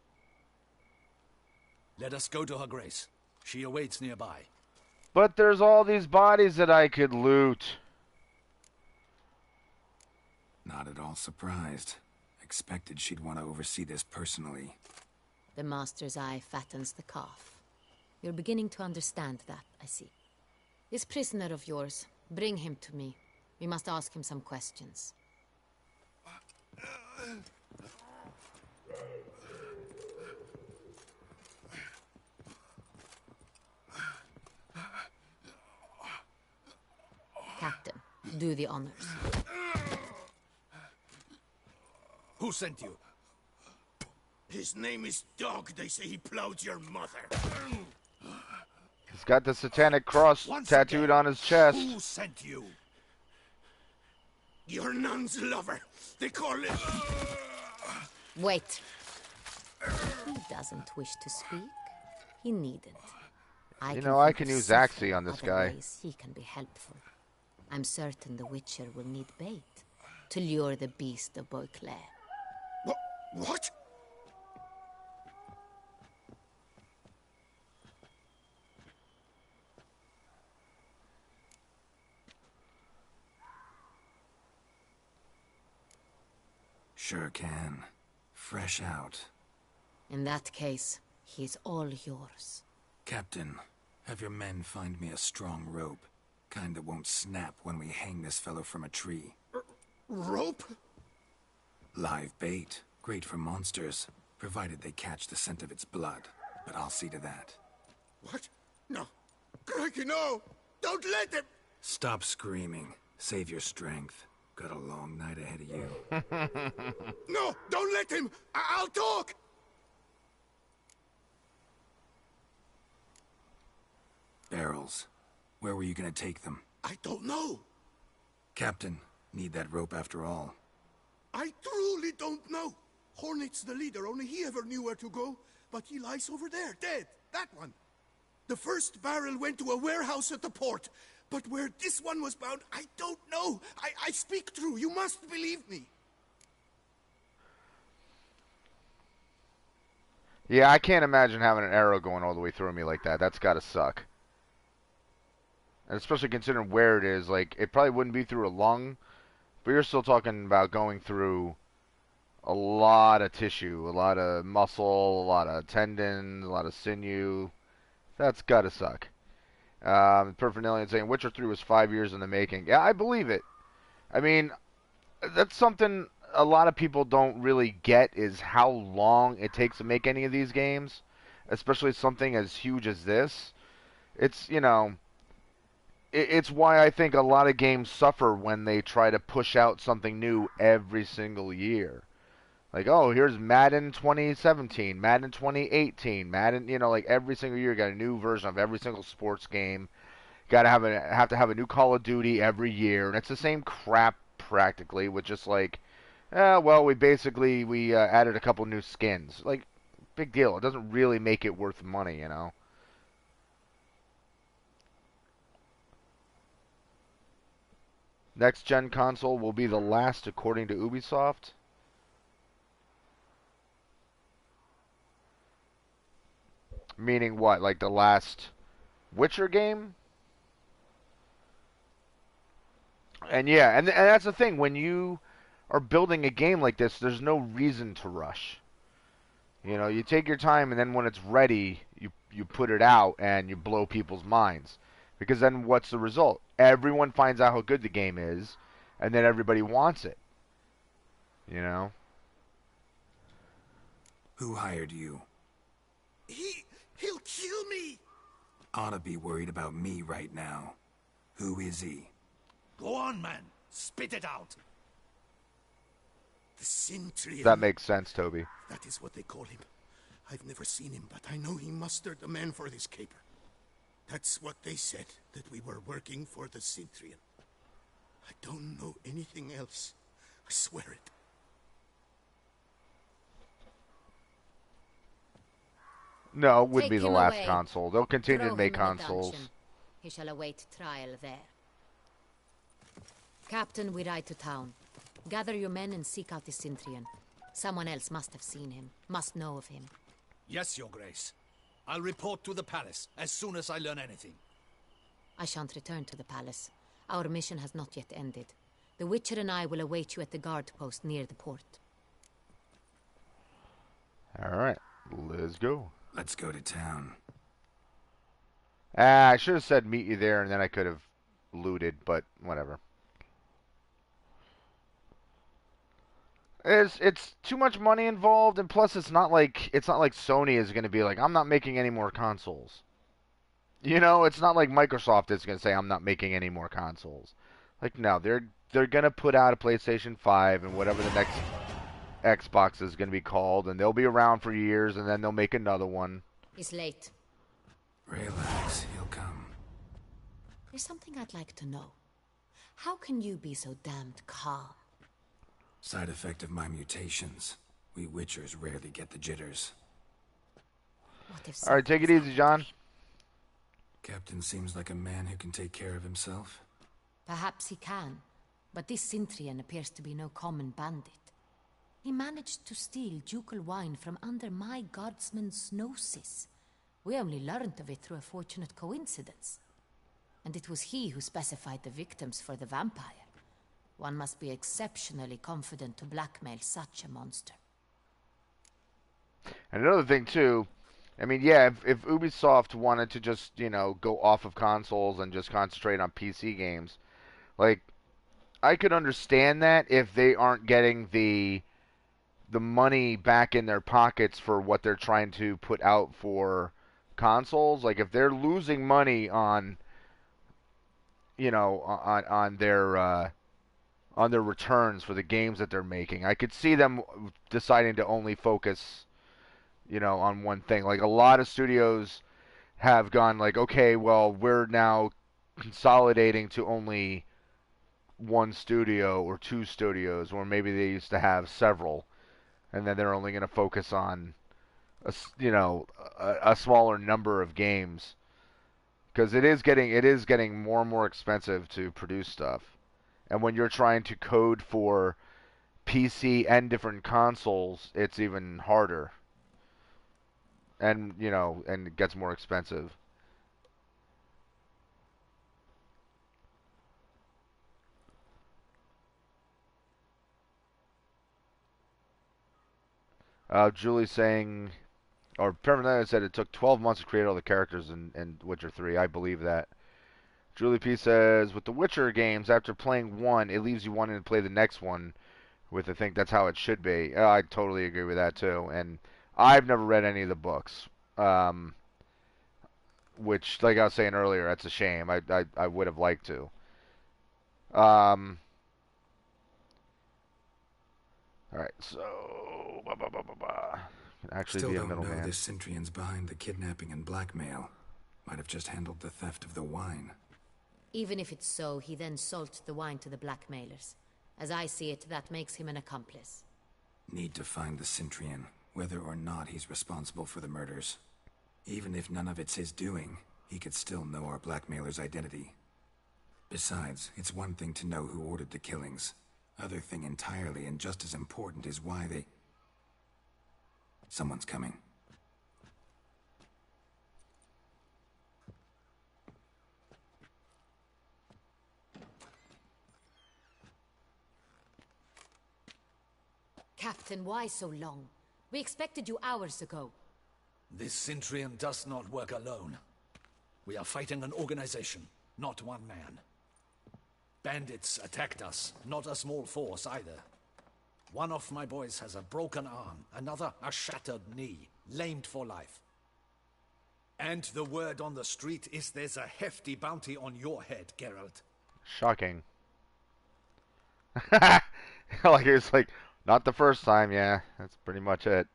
Let us go to her grace. She awaits nearby. But there's all these bodies that I could loot. Not at all surprised. Expected she'd want to oversee this personally. The Master's eye fattens the calf. You're beginning to understand that, I see. This prisoner of yours, bring him to me. We must ask him some questions. Captain, do the honors. Who sent you? His name is Dog. They say he plowed your mother. He's got the satanic cross tattooed on his chest. Who sent you? Your nun's lover. They call it... Wait. He doesn't wish to speak. He needn't. I can think of use several Axii on this other guy. ways he can be helpful. I'm certain the Witcher will need bait to lure the beast of Beauclair. What? Sure can. Fresh out. In that case, he's all yours. Captain, have your men find me a strong rope. Kind that won't snap when we hang this fellow from a tree. Rope? Live bait. Great for monsters, provided they catch the scent of its blood. But I'll see to that. What? No. Crikey, no! Don't let him! Stop screaming. Save your strength. Got a long night ahead of you. No! Don't let him! I'll talk! Barrels. Where were you gonna take them? I don't know. Captain, need that rope after all. I truly don't know. Hornet's the leader, only he ever knew where to go. But he lies over there, dead. That one. The first barrel went to a warehouse at the port. But where this one was bound, I don't know. I speak true. You must believe me. Yeah, I can't imagine having an arrow going all the way through me like that. That's gotta suck. And especially considering where it is, like, it probably wouldn't be through a lung, but you're still talking about going through a lot of tissue, a lot of muscle, a lot of tendon, a lot of sinew. That's gotta suck. Perfect Alien saying Witcher 3 was 5 years in the making. Yeah, I believe it. I mean, that's something a lot of people don't really get, is how long it takes to make any of these games, especially something as huge as this. It's, you know, it's why I think a lot of games suffer when they try to push out something new every single year. Like, oh, here's Madden 2017, Madden 2018, Madden, you know, like every single year you got a new version of every single sports game. Got to have a new Call of Duty every year, and it's the same crap practically, with just like, well, we added a couple new skins. Like, big deal. It doesn't really make it worth money, you know. Next gen console will be the last, according to Ubisoft. Meaning what? Like the last Witcher game? And yeah, and that's the thing. When you are building a game like this, there's no reason to rush. You know, you take your time, and then when it's ready, you put it out, and you blow people's minds. Because then what's the result? Everyone finds out how good the game is, and then everybody wants it. You know? Who hired you? He'll kill me! Ought to be worried about me right now. Who is he? Go on, man. Spit it out. The Sintrian. That makes sense, Toby. That is what they call him. I've never seen him, but I know he mustered the men for this caper. That's what they said, that we were working for the Sintrian. I don't know anything else. I swear it. No, it would Take be the him last away. console. They'll continue Throw to make him in the consoles. dungeon. He shall await trial there. Captain, we ride to town. Gather your men and seek out the Cintrian. Someone else must have seen him, must know of him. Yes, Your Grace. I'll report to the palace as soon as I learn anything. I shan't return to the palace. Our mission has not yet ended. The Witcher and I will await you at the guard post near the port. Alright, let's go. Let's go to town. I should have said meet you there, and then I could have looted, but whatever. It's too much money involved, and plus it's not like Sony is going to be like, I'm not making any more consoles. You know, it's not like Microsoft is going to say I'm not making any more consoles. Like, no, they're going to put out a PlayStation 5 and whatever the next Xbox is going to be called, and they'll be around for years, and then they'll make another one. He's late. Relax, he'll come. There's something I'd like to know. How can you be so damned calm? Side effect of my mutations. We Witchers rarely get the jitters. What if Alright, take it easy, John. Captain seems like a man who can take care of himself. Perhaps he can, but this Cintrian appears to be no common bandit. He managed to steal ducal wine from under my guardsman's noses. We only learned of it through a fortunate coincidence. And it was he who specified the victims for the vampire. One must be exceptionally confident to blackmail such a monster. And another thing, too, I mean, yeah, if Ubisoft wanted to just, you know, go off of consoles and just concentrate on PC games, like, I could understand that if they aren't getting the money back in their pockets for what they're trying to put out for consoles. Like, if they're losing money on, you know, on their returns for the games that they're making, I could see them deciding to only focus, you know, on one thing. Like, a lot of studios have gone like, okay, well, we're now consolidating to only one studio or two studios, or maybe they used to have several, and then they're only going to focus on a smaller number of games, because it is getting more and more expensive to produce stuff. And when you're trying to code for PC and different consoles, it's even harder. And, you know, and it gets more expensive. Julie saying, or Permanent said it took 12 months to create all the characters in Witcher 3. I believe that. Julie P says, with the Witcher games, after playing one, it leaves you wanting to play the next one. I think that's how it should be. I totally agree with that too. And I've never read any of the books, which, like I was saying earlier, that's a shame. I would have liked to. All right, so can actually Still be a don't know middleman. this Cintrian's behind the kidnapping and blackmail. Might have just handled the theft of the wine. Even if it's so, he then sold the wine to the blackmailers. As I see it, that makes him an accomplice. Need to find the Cintrian, whether or not he's responsible for the murders. Even if none of it's his doing, he could still know our blackmailer's identity. Besides, it's one thing to know who ordered the killings. Other thing entirely, and just as important, is why they... Someone's coming. Captain, why so long? We expected you hours ago. This Cintrian does not work alone. We are fighting an organization, not one man. Bandits attacked us, not a small force either. One of my boys has a broken arm, another a shattered knee, lamed for life. And the word on the street is there's a hefty bounty on your head, Geralt. Shocking. Like, it's like, not the first time, yeah. That's pretty much it.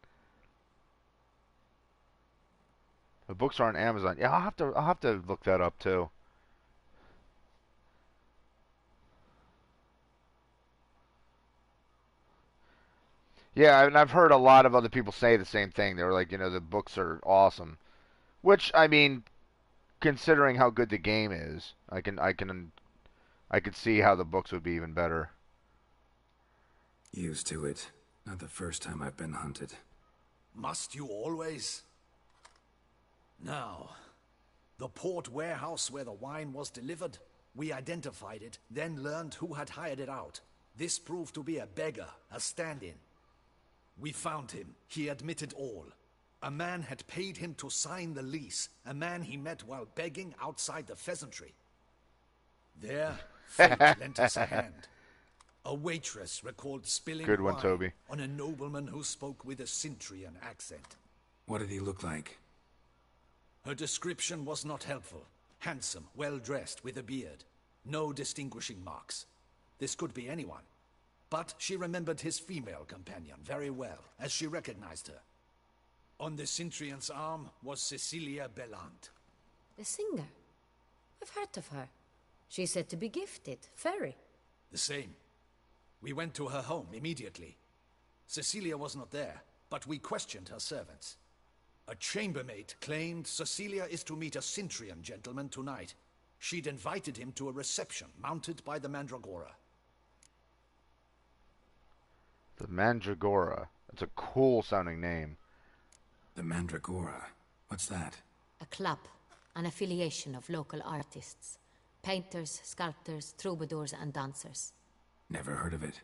The books are on Amazon. Yeah, I'll have to look that up too. Yeah, and I've heard a lot of other people say the same thing. They were like, you know, the books are awesome. Which, I mean, considering how good the game is, I can I could see how the books would be even better. Used to it. Not the first time I've been hunted. Must you always? Now, the port warehouse where the wine was delivered, we identified it, then learned who had hired it out. This proved to be a beggar, a stand-in. We found him. He admitted all. A man had paid him to sign the lease, a man he met while begging outside the pheasantry. There, fate lent us a hand. A waitress recalled spilling Good one, wine Toby. on a nobleman who spoke with a Cintrian accent. What did he look like? Her description was not helpful. Handsome, well-dressed, with a beard. No distinguishing marks. This could be anyone. But she remembered his female companion very well, as she recognized her. On the Cintrian's arm was Cecilia Bellant. The singer? I've heard of her. She's said to be gifted, fairy. The same. We went to her home immediately. Cecilia was not there, but we questioned her servants. A chambermaid claimed Cecilia is to meet a Cintrian gentleman tonight. She'd invited him to a reception mounted by the Mandragora. The Mandragora. That's a cool sounding name. The Mandragora. What's that? A club, an affiliation of local artists. Painters, sculptors, troubadours and dancers. Never heard of it.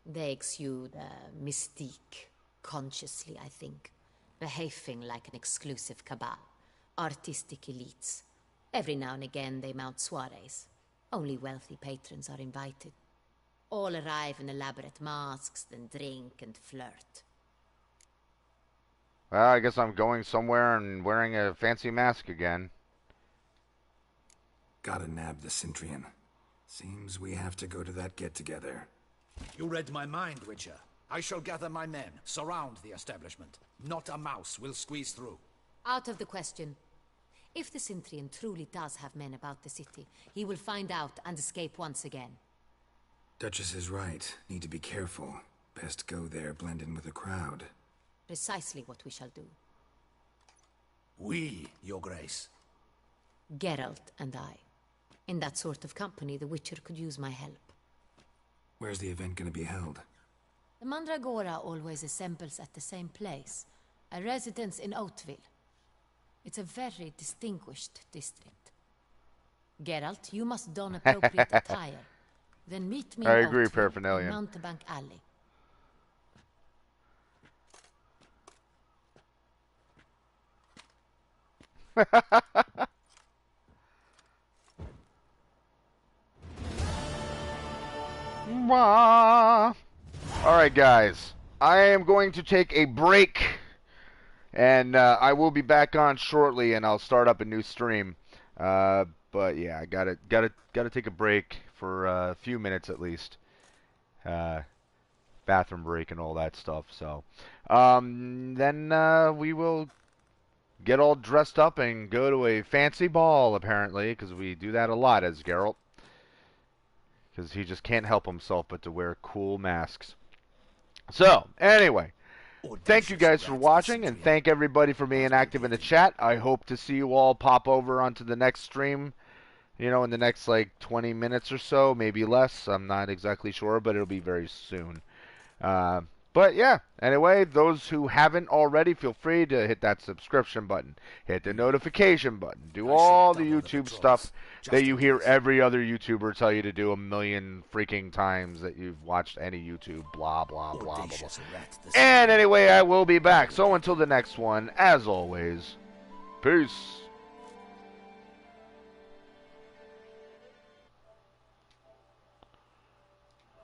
They exude a mystique, consciously, I think. Behaving like an exclusive cabal. Artistic elites. Every now and again they mount soirees. Only wealthy patrons are invited. All arrive in elaborate masks, then drink and flirt. Well, I guess I'm going somewhere and wearing a fancy mask again. Gotta nab the Cintrian. Seems we have to go to that get-together. You read my mind, Witcher. I shall gather my men, surround the establishment. Not a mouse will squeeze through. Out of the question. If the Cintrian truly does have men about the city, he will find out and escape once again. Duchess is right. Need to be careful. Best go there, blend in with the crowd. Precisely what we shall do. We, Your Grace. Geralt and I. In that sort of company, the Witcher could use my help. Where's the event gonna be held? The Mandragora always assembles at the same place, a residence in Oatville. It's a very distinguished district. Geralt, you must don appropriate attire. Then meet me I in agree, Oatville, paraphernalia. in Mountebank Alley. Alright guys, I am going to take a break, and I will be back on shortly, and I'll start up a new stream. But yeah, I gotta take a break for a few minutes at least. Bathroom break and all that stuff. So then we will get all dressed up and go to a fancy ball, apparently, because we do that a lot as Geralt. Because he just can't help himself but to wear cool masks. So, anyway, thank you guys for watching, and thank everybody for being active in the chat. I hope to see you all pop over onto the next stream, you know, in the next, like, 20 minutes or so, maybe less. I'm not exactly sure, but it'll be very soon. But yeah, anyway, those who haven't already, feel free to hit that subscription button, hit the notification button, do all the YouTube stuff that you hear every other YouTuber tell you to do a million freaking times that you've watched any YouTube, blah, blah, blah, blah, blah. And anyway, I will be back. So until the next one, as always, peace.